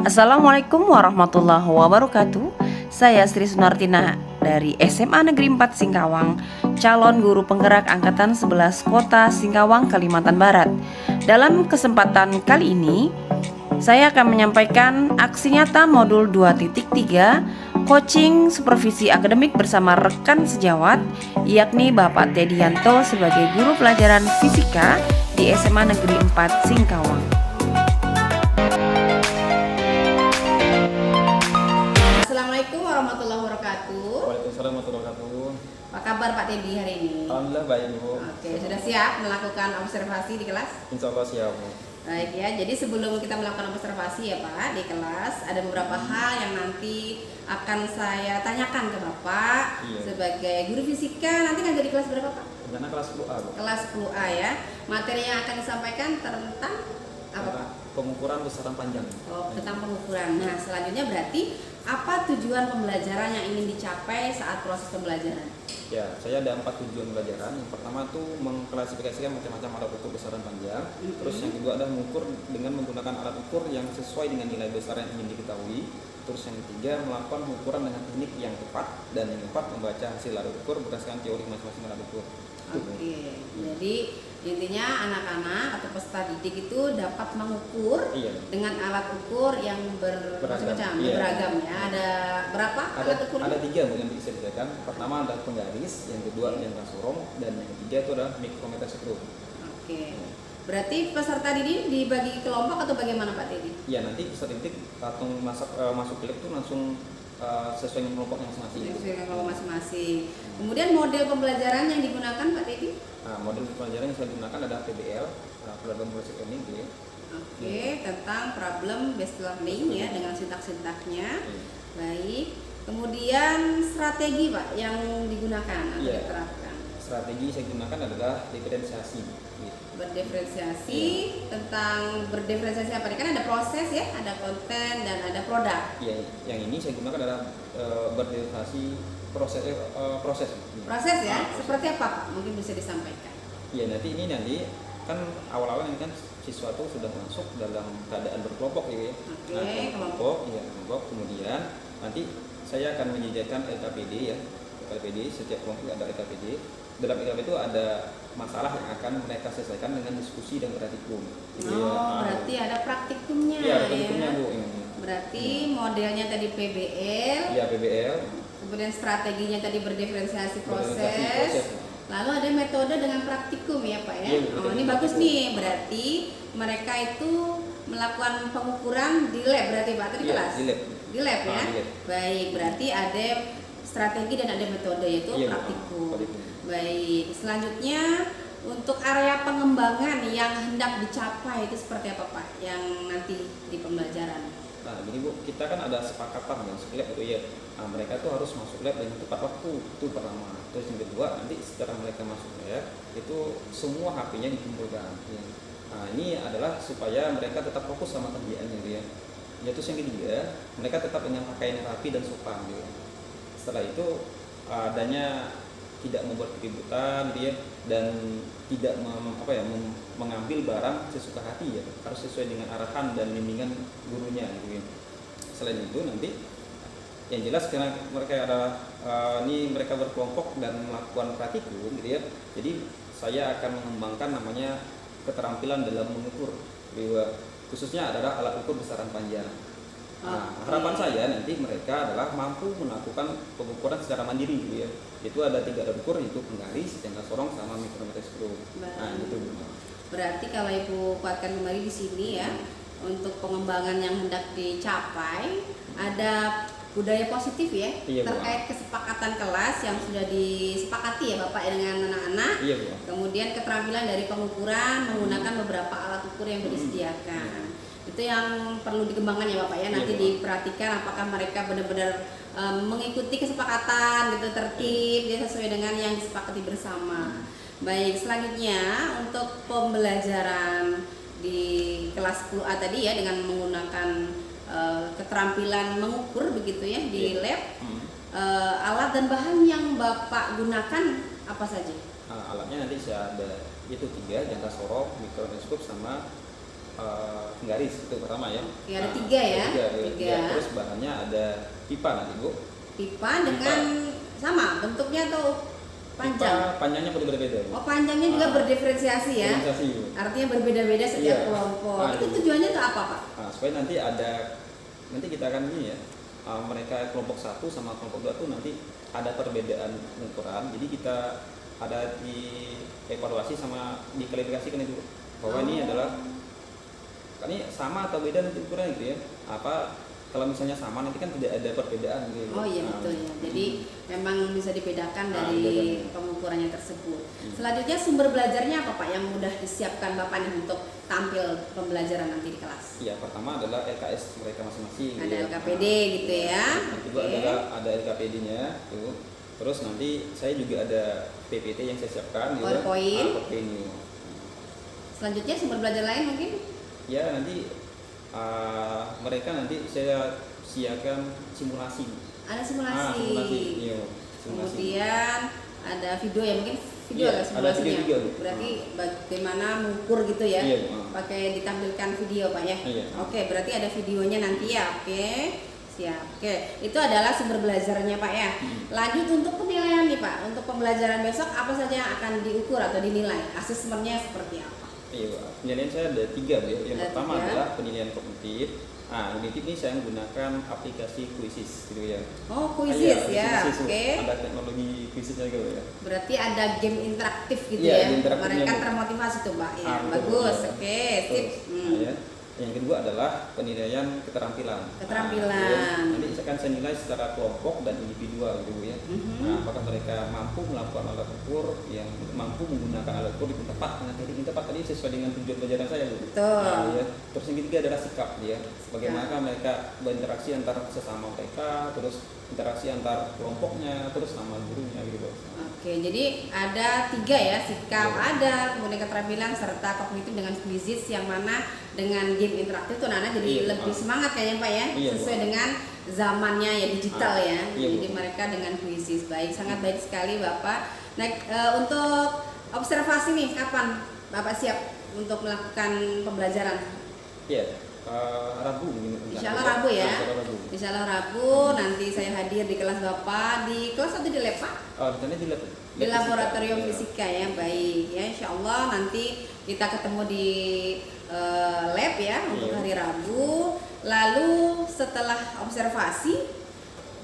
Assalamualaikum warahmatullahi wabarakatuh. Saya Sri Sunartina dari SMA Negeri 4 Singkawang, calon guru penggerak angkatan 11 Kota Singkawang, Kalimantan Barat. Dalam kesempatan kali ini, saya akan menyampaikan aksi nyata modul 2.3 coaching supervisi akademik bersama rekan sejawat, yakni Bapak Tedianto sebagai guru pelajaran fisika di SMA Negeri 4 Singkawang. Assalamualaikum warahmatullahi wabarakatuh. Waalaikumsalam warahmatullahi wabarakatuh. Apa kabar Pak Teddy hari ini? Alhamdulillah baik Bu. Oke, sudah siap melakukan observasi di kelas? Insya Allah siap Bu. Baik ya, jadi sebelum kita melakukan observasi ya Pak di kelas, ada beberapa hal yang nanti akan saya tanyakan ke Bapak. Iya. Sebagai guru fisika, nanti ngajar di kelas berapa Pak? Rencana kelas 10A Bu. Kelas 10A ya. Materi yang akan disampaikan tentang apa Pak? Pengukuran besaran panjang. Oh, tentang pengukuran. Nah, selanjutnya berarti apa tujuan pembelajaran yang ingin dicapai saat proses pembelajaran? Ya, saya ada 4 tujuan pelajaran. Yang pertama tuh mengklasifikasikan macam-macam alat ukur besaran panjang. Terus yang kedua adalah mengukur dengan menggunakan alat ukur yang sesuai dengan nilai besar yang ingin diketahui. Terus yang ketiga melakukan pengukuran dengan teknik yang tepat. Dan yang keempat membaca hasil alat ukur berdasarkan teori masing-masing alat ukur. Oke, jadi intinya anak-anak atau peserta didik itu dapat mengukur dengan alat ukur yang bermacam-macam, beragam ya. Ada berapa alat ukur? Ada 3 yang bisa disediakan. Pertama ada penggaris, yang kedua yang sorong, dan yang ketiga itu adalah mikrometer skru. Oke, berarti peserta didik dibagi kelompok atau bagaimana Pak Teddy? Ya, nanti peserta didik atau masuk ke lab itu langsung sesuai dengan kelompoknya masing-masing. Sesuai dengan kelompok masing-masing. Kemudian model pembelajaran yang digunakan Pak Teddy? Nah, model pelajaran yang saya gunakan adalah PBL, Problem Based Learning. Oke, tentang problem based learning ya dengan sintak-sintaknya. Baik. Kemudian strategi Pak yang digunakan atau diterapkan? Strategi saya gunakan adalah diferensiasi. Berdiferensiasi tentang berdiferensiasi apa nih? Kan ada proses ya, ada konten dan ada produk. Iya, yang ini saya gunakan adalah berdiferensiasi proses ya. Proses ya, seperti apa Pak? Mungkin bisa disampaikan. Iya, nanti kan awal-awal ini kan siswa itu sudah masuk dalam keadaan berkelompok ya. Oke, kelompok. Kemudian nanti saya akan menyediakan LKPD ya. LKPD, setiap kelompok ada LKPD. Dalam LKPD itu ada masalah yang akan mereka selesaikan dengan diskusi dan praktikum. Berarti ada praktikumnya. Iya, ada praktikumnya Bu. Berarti modelnya tadi PBL. Iya, PBL. Kemudian strateginya tadi berdiferensiasi proses. Lalu ada metode dengan praktikum ya Pak ya. Iya, ini bagus nih. Berarti mereka itu melakukan pengukuran di lab berarti Pak tadi kelas. Di lab ya. Di lab. Baik, berarti ada strategi dan ada metode yaitu praktikum. Baik, selanjutnya untuk area pengembangan yang hendak dicapai itu seperti apa Pak yang nanti di pembelajaran? Nah, gini Bu, kita kan ada sepakatan yang lab itu ya. Nah, mereka tuh harus masuk lab dengan tepat waktu, itu pertama. Terus yang kedua, nanti setelah mereka masuk lab, itu semua HP-nya dikumpulkan. Ya. Nah, ini adalah supaya mereka tetap fokus sama kerjaannya ya. Ya, terus yang ketiga, mereka tetap dengan pakaian yang rapi dan sopan ya. Setelah itu adanya tidak membuat keributan dia dan tidak mengambil barang sesuka hati ya, harus sesuai dengan arahan dan bimbingan gurunya gitu ya. Selain itu nanti yang jelas karena mereka mereka berkelompok dan melakukan praktikum gitu ya, jadi saya akan mengembangkan namanya keterampilan dalam mengukur khususnya adalah alat ukur besaran panjang. Nah, harapan saya nanti mereka adalah mampu melakukan pengukuran secara mandiri gitu ya. Itu ada 3 alat ukur, yaitu penggaris, jangka sorong, sama mikrometer skru. Nah, itu. Berarti kalau Ibu kuatkan kembali di sini ya, untuk pengembangan yang hendak dicapai ada budaya positif ya, terkait kesepakatan kelas yang sudah disepakati ya Bapak dengan anak-anak. Iya, Bu. Kemudian keterampilan dari pengukuran menggunakan beberapa alat ukur yang disediakan. Itu yang perlu dikembangkan ya Bapak ya, nanti diperhatikan apakah mereka benar-benar mengikuti kesepakatan gitu, tertib dia sesuai dengan yang disepakati bersama. Baik, selanjutnya untuk pembelajaran di kelas 10A tadi ya dengan menggunakan keterampilan mengukur begitu ya di lab. Alat dan bahan yang Bapak gunakan apa saja? Alatnya nanti saya ada itu 3, jangka sorong, mikroskop sama penggaris itu pertama ya. Oke, ada 3 ya? Tiga. Terus bahannya ada pipa nanti Bu. Pipa dengan sama bentuknya atau panjang? Pipa panjangnya berbeda-beda. Oh, panjangnya juga berdiferensiasi ya? Diferensiasi. Artinya berbeda-beda setiap Iya. kelompok. Itu Iya. tujuannya tuh apa, Pak? Nah, supaya nanti kita akan ini ya, mereka kelompok 1 sama kelompok 2 tuh nanti ada perbedaan ukuran. Jadi kita ada di evaluasi sama diklarifikasikan itu bahwa ini adalah ini sama atau beda nanti ukurannya gitu ya. Kalau misalnya sama nanti kan tidak ada perbedaan gitu. Oh iya betul ya. Jadi memang bisa dibedakan dari bedakan. pengukurannya tersebut. Selanjutnya sumber belajarnya apa Pak yang mudah disiapkan Bapak nih untuk tampil pembelajaran nanti di kelas? Iya, pertama adalah LKS mereka masing-masing. Ada gitu ya. LKPD gitu ya. Yang kedua Oke. adalah ada LKPD-nya tuh. Terus nanti saya juga ada PPT yang saya siapkan gitu. PowerPoint. PowerPoint. Selanjutnya sumber belajar lain mungkin? Ya nanti mereka nanti saya siapkan simulasi. Ada simulasi. Simulasi. Iya, simulasi. Kemudian ada video ya mungkin video Iya, ada ada simulasinya. video juga, Bu. Berarti bagaimana mengukur gitu ya? Iya, Bu. Pakai ditampilkan video Pak ya. Iya. Oke, berarti ada videonya nanti ya. Oke. Siap. Oke, itu adalah sumber belajarnya Pak ya. Lanjut untuk penilaian nih Pak. Untuk pembelajaran besok apa saja yang akan diukur atau dinilai? Asesmennya seperti apa? Iya, penilaian saya ada 3 Bu. Yang Ada pertama 3. adalah penilaian kognitif. Kognitif ini saya menggunakan aplikasi Quizzes gitu ya. Oh, quizzes ya. Quizzes, Bu. Oke. Ada teknologi Quizzesnya gitu ya. Berarti ada game interaktif gitu Iya, ya. game interaktifnya, Mereka Bu. termotivasi tuh Pak ya. Betul, Bagus. ya. Oke, sip. Terus, ya. Yang kedua adalah penilaian keterampilan. Keterampilan. Nanti akan saya nilai secara kelompok dan individual gitu ya. Apakah mereka mampu melakukan alat ukur, yang mampu menggunakan alat ukur di tempat dengan teknik tepat tadi sesuai dengan tujuan pelajaran saya gitu. Betul. Ya. Terus yang ketiga adalah sikap ya. Bagaimana mereka berinteraksi antar sesama mereka, terus interaksi antar kelompoknya, terus sama gurunya gitu. Oke, jadi ada 3 ya, sikap Iya. ada, kemudian keterampilan serta kognitif dengan quizzes yang mana dengan game interaktif tuh anak jadi Iya, lebih semangat kayaknya Pak ya, Iya, sesuai Bu. dengan zamannya ya digital ya. Iya, Jadi Bu. mereka dengan quizzes baik, sangat baik sekali Bapak. Nah, untuk observasi nih kapan Bapak siap untuk melakukan pembelajaran? Iya. Rabu mungkin. Insya Allah Rabu ya. Insya Allah Rabu. Insya Allah Rabu nanti saya hadir di kelas Bapak, di kelas atau di lab Pak? Rencananya di lab. Di laboratorium Iya. fisika ya, baik ya, insya Allah nanti kita ketemu di lab ya untuk Iya. hari Rabu. Lalu setelah observasi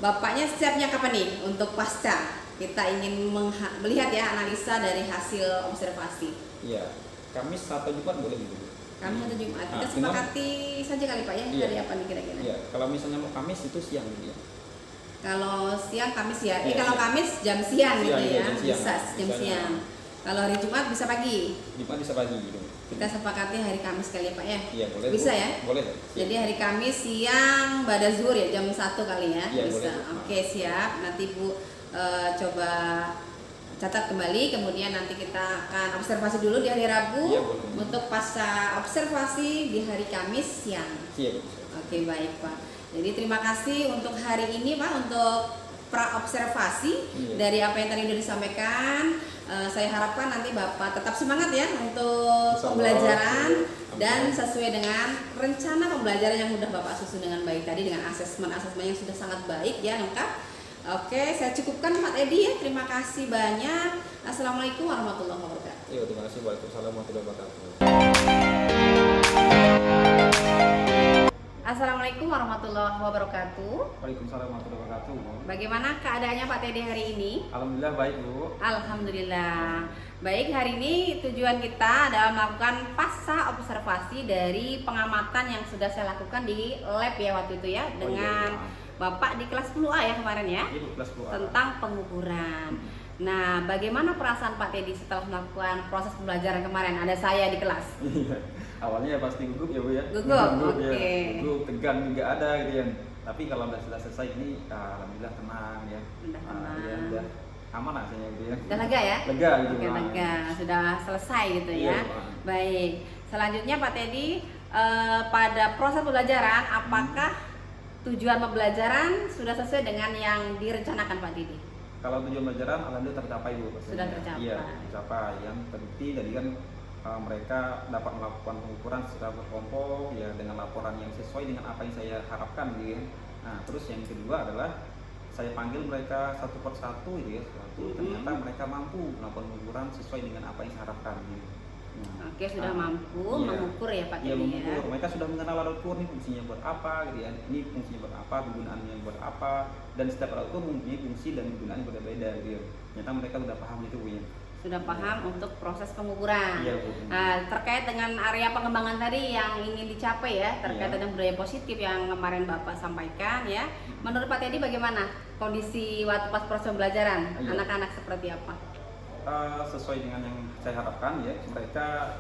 Bapaknya siapnya kapan nih untuk pasca kita ingin melihat ya analisa dari hasil observasi? Iya. Kamis atau Jumat boleh gitu. Kami atau Jumat kita cuma- sepakati saja kali Pak ya, Iya. hari apa nih kira-kira? Iya, kalau misalnya mau Kamis itu siang gitu ya. Kalau siang Kamis ya, Iya, kalau iya. Kamis jam siang gitu Siang, iya, ya, jam siang. bisa jam Misalnya. siang. Kalau hari Jumat bisa pagi. Jumat bisa pagi gitu. Kita sepakati hari Kamis kali ya Pak ya. Iya, boleh. Bisa Bu. ya? Boleh. Jadi hari Kamis siang pada zuhur ya jam 1 kali ya. Iya, Bisa. boleh, Bu. Oke, siap. Nanti Bu coba catat kembali, kemudian nanti kita akan observasi dulu di hari Rabu Iya, boleh. untuk pasca observasi di hari Kamis siang. Siap. Oke, baik Pak. Jadi terima kasih untuk hari ini Pak untuk pra observasi Iya. dari apa yang tadi sudah disampaikan. Saya harapkan nanti Bapak tetap semangat ya untuk Insya Allah. pembelajaran Amin. dan sesuai dengan rencana pembelajaran yang sudah Bapak susun dengan baik tadi, dengan asesmen-asesmen yang sudah sangat baik ya, lengkap. Oke, saya cukupkan Pak Edi ya. Terima kasih banyak. Assalamualaikum warahmatullahi wabarakatuh. Iya, terima kasih. Waalaikumsalam warahmatullahi wabarakatuh. Assalamualaikum warahmatullahi wabarakatuh. Waalaikumsalam warahmatullahi wabarakatuh. Bagaimana keadaannya Pak Teddy hari ini? Alhamdulillah baik, Bu. Alhamdulillah. Baik, hari ini tujuan kita adalah melakukan pasca observasi dari pengamatan yang sudah saya lakukan di lab ya waktu itu ya, dengan Bapak di kelas 10A ya kemarin ya, Ini kelas 10A. tentang pengukuran. Nah, bagaimana perasaan Pak Teddy setelah melakukan proses pembelajaran kemarin? Ada saya di kelas. Iya. Awalnya ya pasti gugup ya, Bu ya. Gugup, ya. oke. Gugup, tegang juga ada gitu ya. Tapi kalau sudah selesai ini alhamdulillah tenang ya. Udah tenang. Ya, udah aman rasanya gitu ya. Udah lega ya? Lega gitu. Oke, lega. Sudah selesai gitu Iya, ya. Pak. Baik. Selanjutnya Pak Teddy, pada proses pembelajaran apakah tujuan pembelajaran sudah sesuai dengan yang direncanakan Pak Teddy? Kalau tujuan pelajaran alhamdulillah tercapai, Bu. Sudah tercapai. Iya, tercapai. Yang terbukti tadi kan mereka dapat melakukan pengukuran secara berkelompok ya dengan laporan yang sesuai dengan apa yang saya harapkan gitu ya. Nah terus yang kedua adalah saya panggil mereka satu persatu gitu ya, ternyata mereka mampu melakukan pengukuran sesuai dengan apa yang saya harapkan gitu. Nah, Oke, sudah mampu iya. mengukur ya Pak Iya, Teddy ya. mengukur. Mereka sudah mengenal alat ukur ini fungsinya buat apa gitu ya. Ini fungsinya buat apa, kegunaannya buat apa, dan setiap alat ukur mempunyai fungsi dan kegunaannya berbeda gitu ya. Ternyata mereka sudah paham itu Bu ya. Sudah paham untuk proses pengukuran. Iya, Bu. Nah, terkait dengan area pengembangan tadi yang ingin dicapai ya, terkait Iya. dengan budaya positif yang kemarin Bapak sampaikan ya. Menurut Pak Teddy bagaimana kondisi waktu pas proses pembelajaran Iya. anak-anak seperti apa? Sesuai dengan yang saya harapkan ya, mereka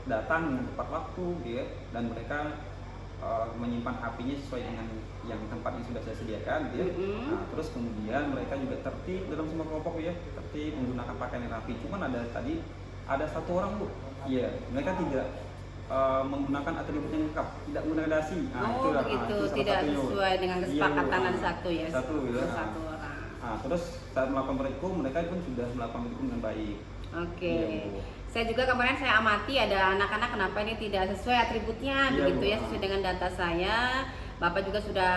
datang dengan tepat waktu ya, dan mereka menyimpan HP-nya sesuai dengan yang tempat yang sudah saya sediakan gitu ya. Nah, terus kemudian mereka juga tertib dalam semua kelompok ya, tertib menggunakan pakaian yang rapi. Cuman ada satu orang Bu, ya mereka tidak menggunakan atribut yang lengkap, tidak menggunakan dasi. Begitu, itu salah tidak satunya, Bu. sesuai dengan Iya, Bu. kesepakatan ada satu ya. Satu ya. Satu orang. Nah, terus saat melakukan perikum, mereka pun sudah melakukan perikum dengan baik. Oke. Iya, Bu. Saya juga kemarin saya amati ada anak-anak kenapa ini tidak sesuai atributnya Iya, begitu Bu. ya, sesuai dengan data saya. Bapak juga sudah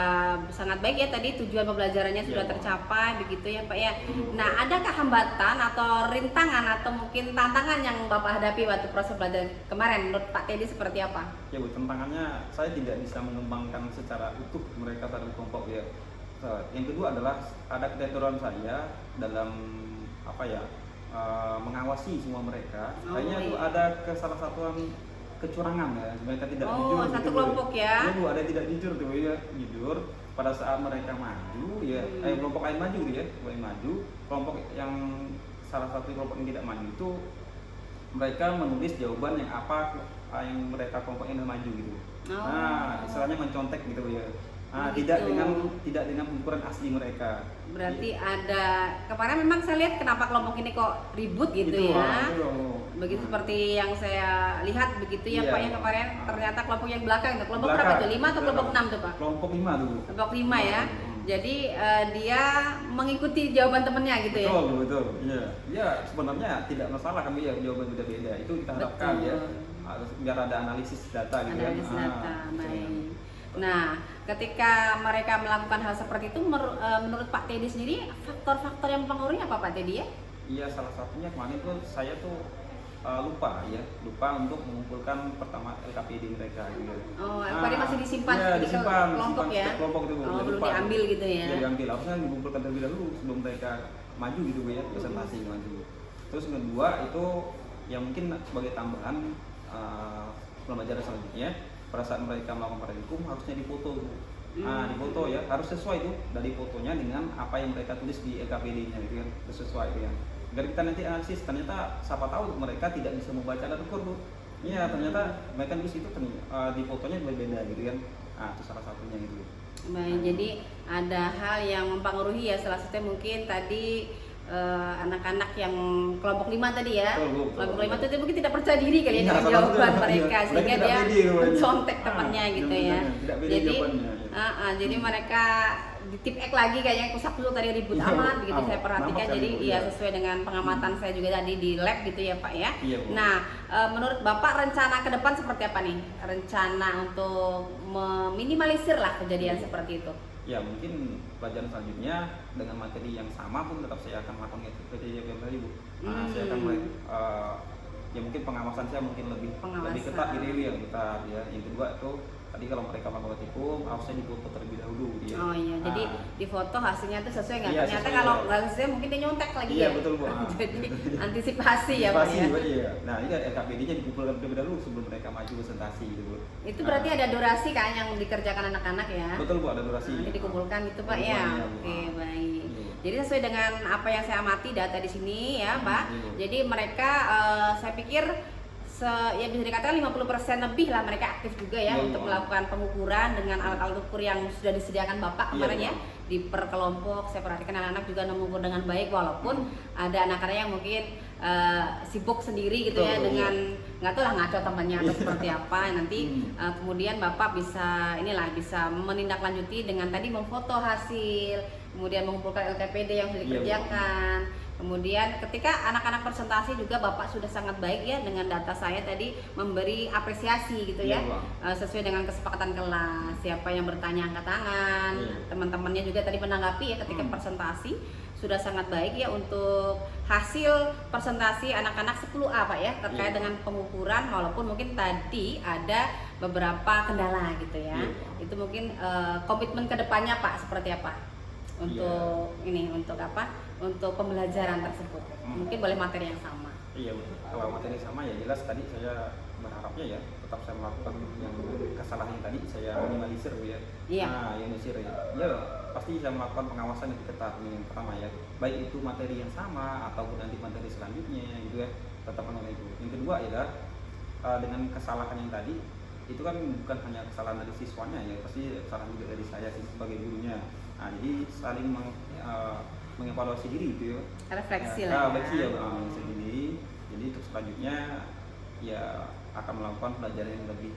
sangat baik ya tadi, tujuan pembelajarannya sudah Bu. tercapai begitu ya Pak ya. Nah, adakah hambatan atau rintangan atau mungkin tantangan yang Bapak hadapi waktu proses belajar kemarin menurut Pak Teddy seperti apa? Ya Bu, tantangannya saya tidak bisa mengembangkan secara utuh mereka satu kelompok ya. Yang kedua adalah ada ketidaktahuan saya dalam mengawasi semua mereka. Kayaknya iya. tuh ada salah satuan kecurangan ya, mereka tidak jujur. Satu gitu, Bu. kelompok ya. Iya Bu, ada yang tidak jujur tuh ya, jujur pada saat mereka maju ya, kelompok lain maju gitu ya, kelompok yang salah satu kelompok yang tidak maju itu mereka menulis jawaban yang apa yang mereka kelompok yang maju gitu. Nah, istilahnya mencontek gitu ya. Nah, tidak dengan ukuran asli mereka. Berarti ada kemarin memang saya lihat kenapa kelompok ini kok ribut gitu ya. Begitu seperti yang saya lihat begitu ya Iya. Pak, yang kemarin ternyata kelompok yang belakang itu kelompok Belakang. berapa tuh? 5 atau kelompok 6 tuh Pak? Kelompok 5 tuh. Bu. Kelompok 5 ya. Jadi dia mengikuti jawaban temennya gitu ya. Betul. Iya. Ya, sebenarnya tidak masalah kami ya jawaban beda-beda. Itu kita harapkan ya. Biar ada analisis data gitu Analisis kan. data, baik. Nah, ketika mereka melakukan hal seperti itu, menurut Pak Teddy sendiri, faktor-faktor yang mempengaruhi apa Pak Teddy ya? Iya, salah satunya kemarin tuh saya tuh lupa untuk mengumpulkan pertama LKPD mereka gitu. LKPD masih disimpan iya, di kelompok ya? Kelompok itu Bu. Belum Lupa. diambil gitu ya? Iya, diambil. Harusnya dikumpulkan terlebih dahulu sebelum mereka maju gitu Bu ya, presentasi maju. Terus yang kedua itu yang mungkin sebagai tambahan pembelajaran selanjutnya, pada saat mereka melakukan perikum harusnya difoto. Nah, difoto ya, harus sesuai tuh dari fotonya dengan apa yang mereka tulis di LKPD-nya gitu kan, harus sesuai gitu ya. Agar kita nanti analisis, ternyata siapa tahu mereka tidak bisa membaca alat ukur Bu. Iya, ternyata mereka tulis itu di fotonya berbeda gitu kan. Nah, itu salah satunya gitu. Baik, jadi ada hal yang mempengaruhi ya, salah satunya mungkin tadi anak-anak yang kelompok 5 tadi ya. Kelompok 5 itu mungkin tidak percaya diri kali ya dengan jawaban mereka, sehingga dia mencontek temannya gitu ya. Jadi mereka di tip X lagi kayaknya kusap dulu tadi ribut amat begitu saya perhatikan. Jadi iya sesuai dengan pengamatan saya juga tadi di lab gitu ya Pak ya. Nah, menurut Bapak rencana ke depan seperti apa nih? Rencana untuk meminimalisir lah kejadian seperti itu. Ya mungkin pelajaran selanjutnya dengan materi yang sama pun tetap saya akan melakukan kejadian tadi Bu. Nah, saya akan ya mungkin pengawasan saya mungkin lebih ketat gitu ya, ketat ya. Yang kedua itu tadi kalau mereka melakukan tikum harusnya difoto terlebih dahulu dia. Oh iya, jadi di foto hasilnya itu sesuai nggak? Iya, ternyata sesuai, kalau ya. nggak sesuai mungkin dia nyontek lagi Iya, ya. betul Bu. Jadi antisipasi ya Pak ya. Iya. Nah, ini LKPD-nya dikumpulkan terlebih dahulu sebelum mereka maju presentasi gitu Bu. Itu berarti ada durasi kan yang dikerjakan anak-anak ya? Betul Bu, ada durasi. Nanti dikumpulkan itu Pak ya. Oke, baik. Jadi sesuai dengan apa yang saya amati data di sini ya Pak. Jadi mereka saya pikir ya bisa dikatakan 50% lebih lah mereka aktif juga ya untuk melakukan pengukuran dengan alat-alat ukur yang sudah disediakan Bapak kemarin ya di per kelompok. Saya perhatikan anak-anak juga mengukur dengan baik walaupun ada anak-anak yang mungkin sibuk sendiri gitu ya dengan nggak tahu lah ngaco temannya atau seperti apa nanti kemudian Bapak bisa bisa menindaklanjuti dengan tadi memfoto hasil kemudian mengumpulkan LKPD yang sudah dikerjakan Kemudian ketika anak-anak presentasi juga Bapak sudah sangat baik ya dengan data saya tadi memberi apresiasi gitu ya, Iya, Bang. sesuai dengan kesepakatan kelas. Siapa yang bertanya angkat tangan, Iya. teman-temannya juga tadi menanggapi ya ketika presentasi sudah sangat baik ya untuk hasil presentasi anak-anak 10A Pak ya terkait Iya. dengan pengukuran, walaupun mungkin tadi ada beberapa kendala gitu ya. Iya. Itu mungkin komitmen kedepannya Pak seperti apa untuk ini, untuk apa, untuk pembelajaran tersebut. Mungkin boleh materi yang sama. Iya betul. Kalau materi sama ya jelas tadi saya berharapnya ya tetap saya melakukan yang kesalahan yang tadi saya minimalisir Bu ya. Iya. Nah, minimalisir ya. Ya pasti saya melakukan pengawasan yang ketat yang pertama ya. Baik itu materi yang sama ataupun nanti materi selanjutnya gitu ya. Tetap mengenai itu. Yang kedua ya dengan kesalahan yang tadi itu kan bukan hanya kesalahan dari siswanya ya, pasti kesalahan juga dari saya sih sebagai gurunya. Nah, jadi saling mengevaluasi diri gitu ya. Refleksi Ya, lah. refleksi ya sendiri. Jadi untuk selanjutnya ya akan melakukan pelajaran yang lebih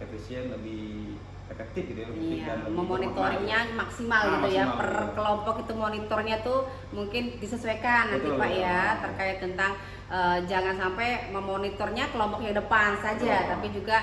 efisien, lebih efektif gitu ya. Iya, dan lebih memonitoringnya bermakna. maksimal Ah, gitu ya. maksimal, Per betul. kelompok itu monitornya tuh mungkin disesuaikan nanti Betul, Pak betul. ya, terkait tentang jangan sampai memonitornya kelompok yang depan saja, Betul. tapi juga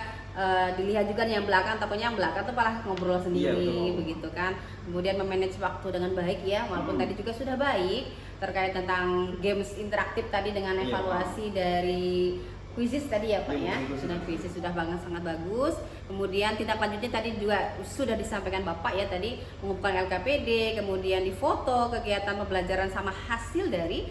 dilihat juga nih yang belakang, takutnya yang belakang tuh malah ngobrol sendiri Iya, betul. begitu kan. Kemudian memanage waktu dengan baik ya, walaupun tadi juga sudah baik terkait tentang games interaktif tadi dengan Iya, evaluasi dari quizzes tadi ya Pak Iya, ya. quizzes. Sudah quizzes sudah banget sangat bagus. Kemudian tindak lanjutnya tadi juga sudah disampaikan Bapak ya tadi, mengumpulkan LKPD, kemudian difoto kegiatan pembelajaran sama hasil dari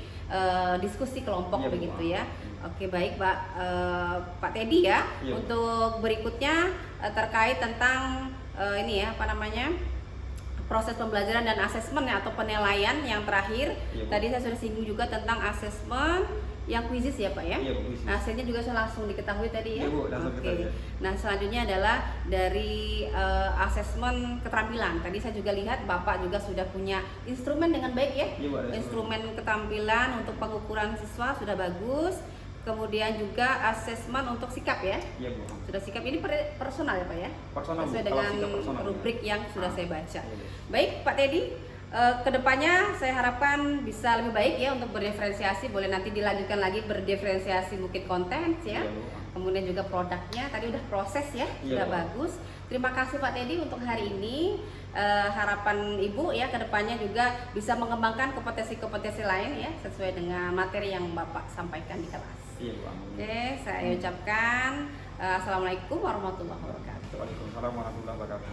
diskusi kelompok Iya, Bu. begitu ya. Oke baik Pak Teddy ya. Iya, Bu. Untuk berikutnya terkait tentang ini ya apa namanya, proses pembelajaran dan asesmen ya, atau penilaian yang terakhir. Iya, Bu. Tadi saya sudah singgung juga tentang asesmen yang quizzes ya Pak ya. Iya, Bu, quizzes. Hasilnya juga langsung diketahui tadi ya. Iya, Bu, langsung Oke. ketahui. Nah selanjutnya adalah dari asesmen keterampilan. Tadi saya juga lihat Bapak juga sudah punya instrumen dengan baik ya. Iya, Bu, ada Instrumen keterampilan untuk pengukuran siswa sudah bagus. Kemudian juga asesmen untuk sikap ya. Iya, Bu. Sudah sikap ini personal ya Pak ya. Personal, Bu. Sesuai Kalau dengan sikap personal, rubrik ya. yang sudah saya baca. Iya, Bu. Baik Pak Teddy, kedepannya saya harapkan bisa lebih baik ya untuk berdiferensiasi. Boleh nanti dilanjutkan lagi berdiferensiasi mungkin konten ya. Iya, Bu. Kemudian juga produknya tadi udah proses ya, Iya, sudah Bu. bagus. Terima kasih Pak Teddy untuk hari ini. Harapan Ibu ya kedepannya juga bisa mengembangkan kompetensi-kompetensi lain ya sesuai dengan materi yang Bapak sampaikan di kelas. Iya, Bu. Amin. Oke, saya ucapkan Assalamualaikum warahmatullahi wabarakatuh. Waalaikumsalam warahmatullahi wabarakatuh.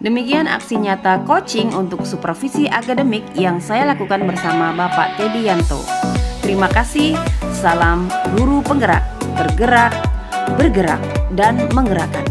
Demikian aksi nyata coaching untuk supervisi akademik yang saya lakukan bersama Bapak Teddy Yanto. Terima kasih, salam guru penggerak, tergerak, bergerak, dan menggerakkan.